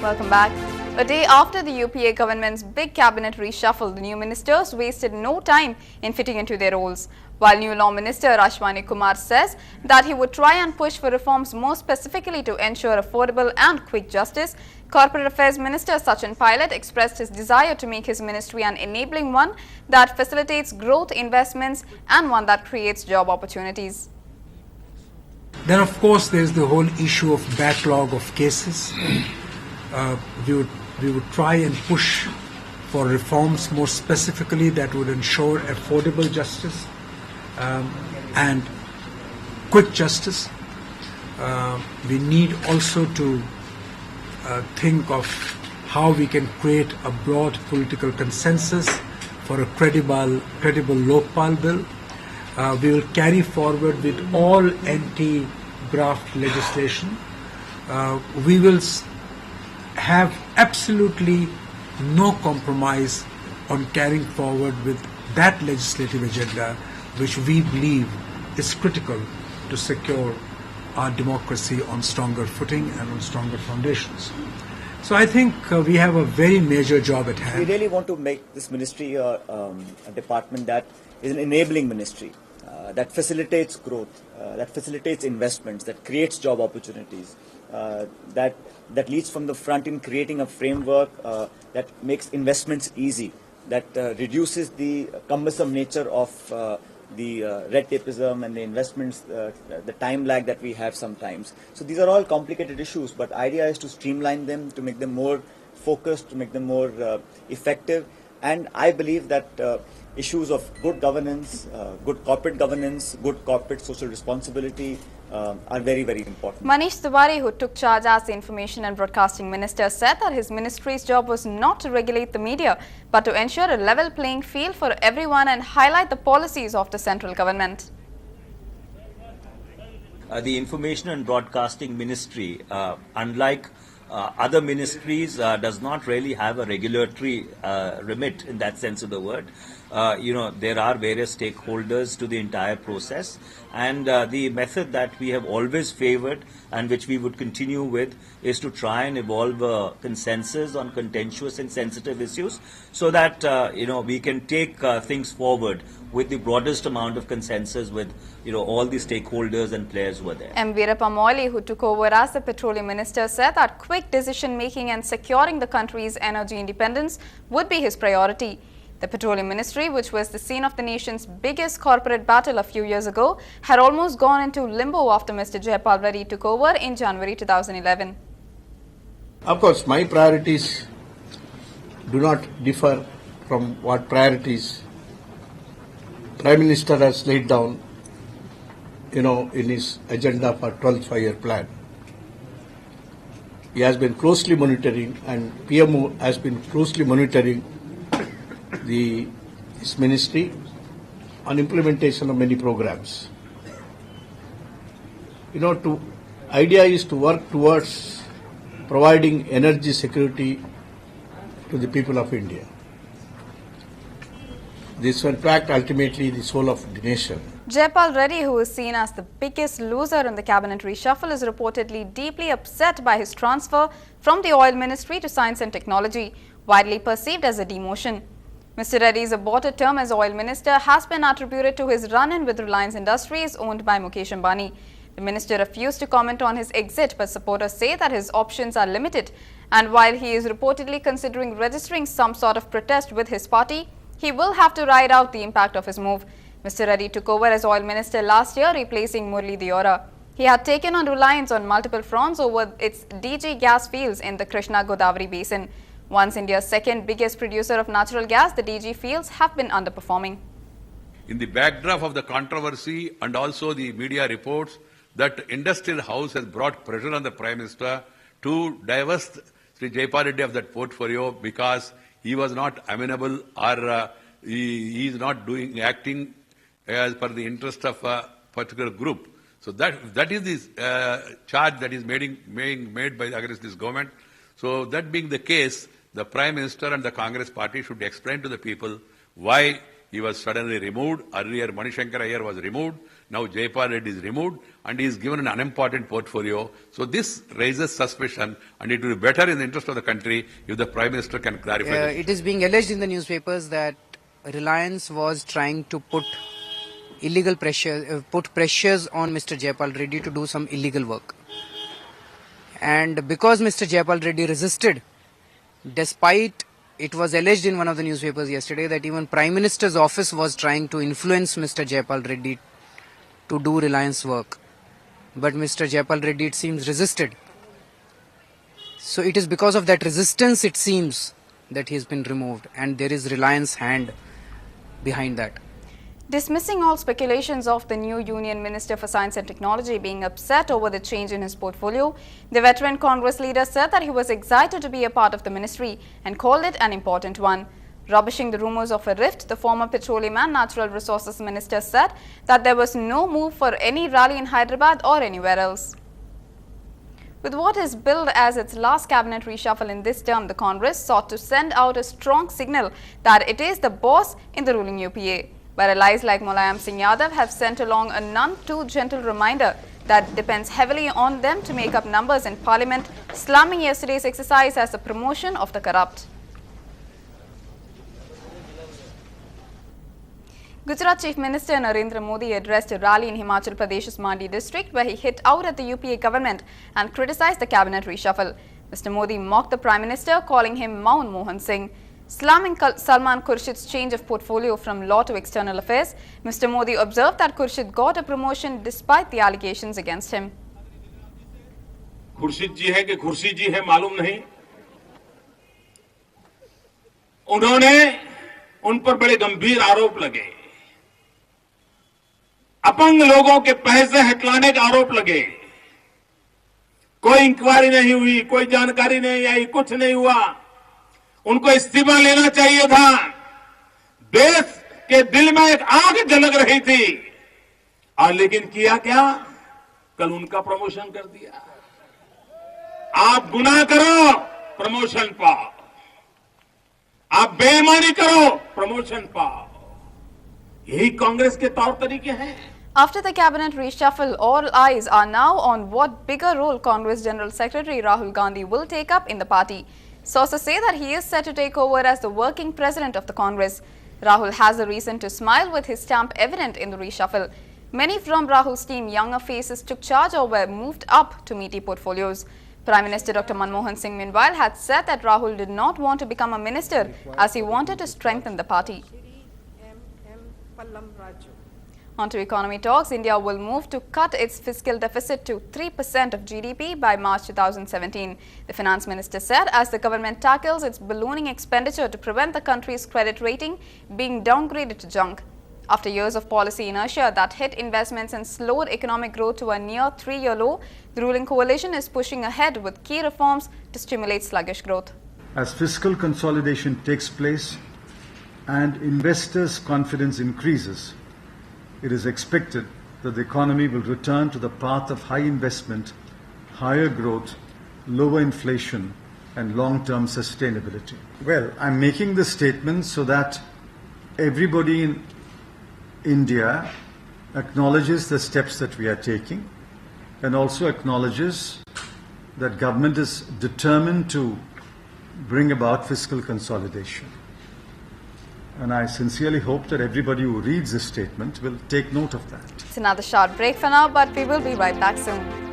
Welcome back. A day after the UPA government's big cabinet reshuffle, the new ministers wasted no time in fitting into their roles. While new law minister Ashwani Kumar says that he would try and push for reforms more specifically to ensure affordable and quick justice, Corporate Affairs Minister Sachin Pilot expressed his desire to make his ministry an enabling one that facilitates growth, investments and one that creates job opportunities. Then of course there is the whole issue of backlog of cases. We would try and push for reforms more specifically that would ensure affordable justice and quick justice. We need also to think of how we can create a broad political consensus for a credible Lokpal bill. We will carry forward with all anti-graft legislation. We will have absolutely no compromise on carrying forward with that legislative agenda which we believe is critical to secure our democracy on stronger footing and on stronger foundations. So I think we have a very major job at hand. We really want to make this ministry a department that is an enabling ministry, that facilitates growth, that facilitates investments, that creates job opportunities, that leads from the front in creating a framework that makes investments easy, that reduces the cumbersome nature of the red tapeism and the investments, the time lag that we have sometimes. So these are all complicated issues, but the idea is to streamline them, to make them more focused, to make them more effective. And I believe that issues of good governance, good corporate social responsibility are very, very important. Manish Tiwari, who took charge as the Information and Broadcasting Minister, said that his ministry's job was not to regulate the media, but to ensure a level playing field for everyone and highlight the policies of the central government. The Information and Broadcasting Ministry, unlike other ministries, does not really have a regulatory remit in that sense of the word. There are various stakeholders to the entire process, and the method that we have always favored and which we would continue with is to try and evolve a consensus on contentious and sensitive issues so that we can take things forward with the broadest amount of consensus with all the stakeholders and players who are there. M. Veerappa Moily, who took over as the Petroleum Minister, said that quick decision making and securing the country's energy independence would be his priority. The Petroleum Ministry, which was the scene of the nation's biggest corporate battle a few years ago, had almost gone into limbo after Mr. Jayapal Reddy took over in January 2011. Of course, my priorities do not differ from what priorities Prime Minister has laid down, in his agenda for 12th five-year plan. He has been closely monitoring, and PMO has been closely monitoring this ministry on implementation of many programs. Idea is to work towards providing energy security to the people of India. This will impact ultimately the soul of the nation. Jayapal Reddy, who is seen as the biggest loser in the cabinet reshuffle, is reportedly deeply upset by his transfer from the Oil Ministry to Science and Technology, widely perceived as a demotion. Mr. Reddy's aborted term as Oil Minister has been attributed to his run-in with Reliance Industries owned by Mukesh Ambani. The minister refused to comment on his exit, but supporters say that his options are limited. And while he is reportedly considering registering some sort of protest with his party, he will have to ride out the impact of his move. Mr. Reddy took over as Oil Minister last year, replacing Murli Deora. He had taken on Reliance on multiple fronts over its DG gas fields in the Krishna-Godavari basin. Once India's second biggest producer of natural gas, the DG fields have been underperforming. In the backdrop of the controversy and also the media reports that Industrial House has brought pressure on the Prime Minister to divest Sri Jayapal Reddy of that portfolio because he was not amenable or he is not acting as per the interest of a particular group. So that is the charge that is being made by against this government. So that being the case, the Prime Minister and the Congress party should explain to the people why he was suddenly removed. Earlier, Manishankar Iyer was removed. Now, Jayapal Reddy is removed, and he is given an unimportant portfolio. So, this raises suspicion, and it will be better in the interest of the country if the Prime Minister can clarify this. It is being alleged in the newspapers that Reliance was trying to put pressures on Mr. Jayapal Reddy to do some illegal work. And because Mr. Jayapal Reddy resisted, despite it was alleged in one of the newspapers yesterday that even Prime Minister's office was trying to influence Mr. Jayapal Reddy to do Reliance work. But Mr. Jayapal Reddy, it seems, resisted. So it is because of that resistance, it seems, that he has been removed, and there is Reliance hand behind that. Dismissing all speculations of the new Union Minister for Science and Technology being upset over the change in his portfolio, the veteran Congress leader said that he was excited to be a part of the ministry and called it an important one. Rubbishing the rumors of a rift, the former Petroleum and Natural Resources Minister said that there was no move for any rally in Hyderabad or anywhere else. With what is billed as its last cabinet reshuffle in this term, the Congress sought to send out a strong signal that it is the boss in the ruling UPA. But allies like Mulayam Singh Yadav have sent along a none too gentle reminder that depends heavily on them to make up numbers in Parliament, slamming yesterday's exercise as a promotion of the corrupt. Gujarat Chief Minister Narendra Modi addressed a rally in Himachal Pradesh's Mandi district where he hit out at the UPA government and criticized the cabinet reshuffle. Mr. Modi mocked the Prime Minister, calling him Maun Mohan Singh. Slamming Salman Khurshid's change of portfolio from law to external affairs, Mr. Modi observed that Khurshid got a promotion despite the allegations against him. Khurshid जी है कि खुर्शी जी है मालूम नहीं, उन्होंने उन पर बड़े गंभीर आरोप लगे, अपंग लोगों के पैसे हटलाने के आरोप लगे, कोई इंक्वायरी नहीं हुई, कोई जानकारी नहीं आई, कुछ नहीं हुआ, उनको इस्तीफा लेना चाहिए था। देश के दिल में एक आग जलक रही थी, और लेकिन किया क्या? कल उनका प्रमोशन कर दिया। आप गुनाह करो, प्रमोशन पाओ, आप बेईमानी करो, प्रमोशन पाओ, यही कांग्रेस के तौर तरीके हैं। After the cabinet reshuffle, all eyes are now on what bigger role Congress General Secretary Rahul Gandhi will take up in the party. Sources say that he is set to take over as the working president of the Congress. Rahul has a reason to smile, with his stamp evident in the reshuffle. Many from Rahul's team, younger faces, took charge or were moved up to meaty portfolios. Prime Minister Dr. Manmohan Singh, meanwhile, had said that Rahul did not want to become a minister as he wanted to strengthen the party. On to economy talks, India will move to cut its fiscal deficit to 3% of GDP by March 2017. The finance minister said as the government tackles its ballooning expenditure to prevent the country's credit rating being downgraded to junk. After years of policy inertia that hit investments and slowed economic growth to a near 3-year low, the ruling coalition is pushing ahead with key reforms to stimulate sluggish growth. As fiscal consolidation takes place and investors' confidence increases, it is expected that the economy will return to the path of high investment, higher growth, lower inflation, and long-term sustainability. Well, I'm making this statement so that everybody in India acknowledges the steps that we are taking and also acknowledges that government is determined to bring about fiscal consolidation. And I sincerely hope that everybody who reads this statement will take note of that. It's another short break for now, but we will be right back soon.